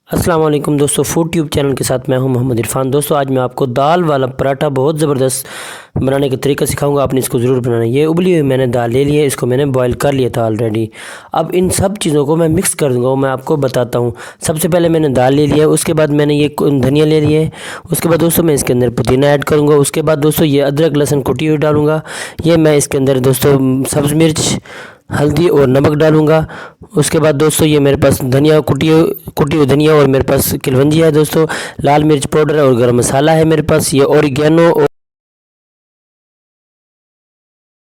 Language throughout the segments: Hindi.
अस्सलाम वालेकुम दोस्तों, फूड ट्यूब चैनल के साथ मैं हूं मोहम्मद इरफान। दोस्तों आज मैं आपको दाल वाला पराठा बहुत ज़बरदस्त बनाने का तरीका सिखाऊंगा। आपने इसको ज़रूर बनाना है। ये उबली हुई मैंने दाल ले ली है, इसको मैंने बॉईल कर लिया था ऑलरेडी। अब इन सब चीज़ों को मैं मिक्स कर दूंगा, मैं आपको बताता हूँ। सबसे पहले मैंने दाल ले लिया है, उसके बाद मैंने ये धनिया ले लिया है, उसके बाद दोस्तों मैं इसके अंदर पुदीना ऐड करूँगा। उसके बाद दोस्तों ये अदरक लहसुन कुटी हुई डालूँगा। ये मैं इसके अंदर दोस्तों सब्ज़ मिर्च, हल्दी और नमक डालूंगा। उसके बाद दोस्तों ये मेरे पास धनिया कुटी हुई धनिया और मेरे पास किलवंजी है दोस्तों, लाल मिर्च पाउडर और गरम मसाला है मेरे पास, ये ओरिगेनो और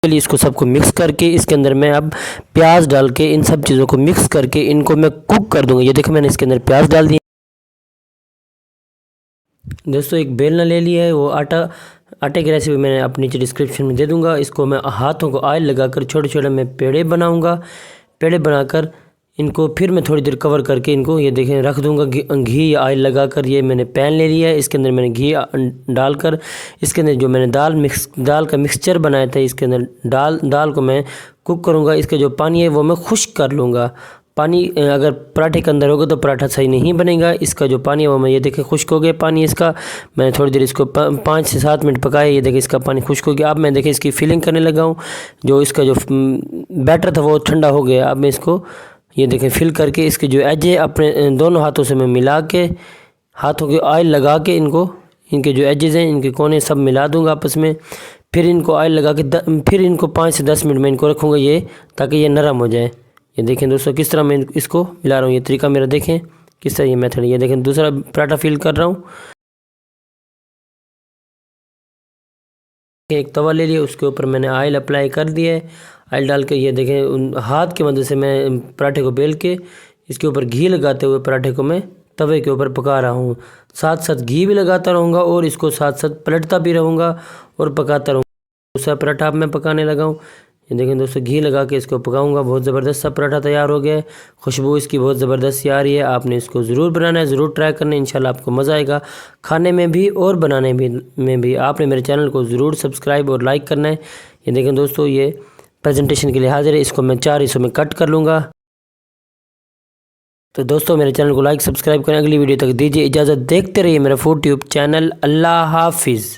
इसको सबको मिक्स करके इसके अंदर मैं अब प्याज डाल के इन सब चीज़ों को मिक्स करके इनको मैं कुक कर दूंगा। ये देखो मैंने इसके अंदर प्याज डाल दिया दोस्तों। एक बेलना ले लिया है, वो आटे की रेसिपी मैंने अपनी नीचे डिस्क्रिप्शन में दे दूंगा। इसको मैं हाथों को ऑयल लगाकर छोटे छोटे मैं पेड़े बनाऊंगा। पेड़े बनाकर इनको फिर मैं थोड़ी देर कवर करके इनको ये देखें रख दूंगा। घी या ऑयल लगाकर ये मैंने पैन ले लिया है, इसके अंदर मैंने घी डालकर इसके अंदर जो मैंने दाल का मिक्सचर बनाया था इसके अंदर दाल को मैं कुक करूँगा। इसका जो पानी है वो मैं खुश्क कर लूँगा। पानी अगर पराठे के अंदर होगा तो पराठा सही नहीं बनेगा। इसका जो पानी है वो मैं ये देखें खुश्क हो गया पानी इसका। मैंने थोड़ी देर इसको 5 से 7 मिनट पकाया। ये देखें इसका पानी खुश्क हो गया। अब मैं देखें इसकी फिलिंग करने लगा हूँ। जो इसका जो बैटर था वो ठंडा हो गया। अब मैं इसको ये देखें फिल करके इसके जो एज है अपने दोनों हाथों से मैं मिला के हाथों के ऑयल लगा के इनके जो एजेस हैं इनके कोने सब मिला दूंगा आपस में। फिर इनको ऑयल लगा के फिर इनको 5 से 10 मिनट में इनको रखूँगा ये, ताकि ये नरम हो जाए। ये देखें दोस्तों किस तरह मैं इसको मिला रहा हूँ। ये तरीका मेरा देखें किस तरह ये मेथड। ये देखें दूसरा पराठा फिल कर रहा हूँ। एक तवा ले लिया, उसके ऊपर मैंने ऑयल अप्लाई कर दिया है। ऑयल डाल के ये देखें हाथ की मदद से मैं पराठे को बेल के इसके ऊपर घी लगाते हुए पराठे को मैं तवे के ऊपर पका रहा हूँ। साथ साथ घी भी लगाता रहूँगा और इसको साथ साथ पलटता भी रहूँगा और पकाता रहूँगा। दूसरा पराठा अब मैं पकाने लगा हूँ। ये देखें दोस्तों घी लगा के इसको पकाऊंगा। बहुत ज़बरदस्त सा पराठा तैयार हो गया है। खुशबू इसकी बहुत ज़बरदस्त सी आ रही है। आपने इसको ज़रूर बनाना है, ज़रूर ट्राई करना है। इंशाल्लाह आपको मज़ा आएगा खाने में भी और बनाने में भी। आपने मेरे चैनल को ज़रूर सब्सक्राइब और लाइक करना है। ये देखें दोस्तों ये प्रेजेंटेशन के लिए हाजिर है। इसको मैं 4 हिस्सों में कट कर लूँगा। तो दोस्तों मेरे चैनल को लाइक सब्सक्राइब करें। अगली वीडियो तक दीजिए इजाज़त। देखते रहिए मेरा फूड ट्यूब चैनल। अल्लाह हाफिज़।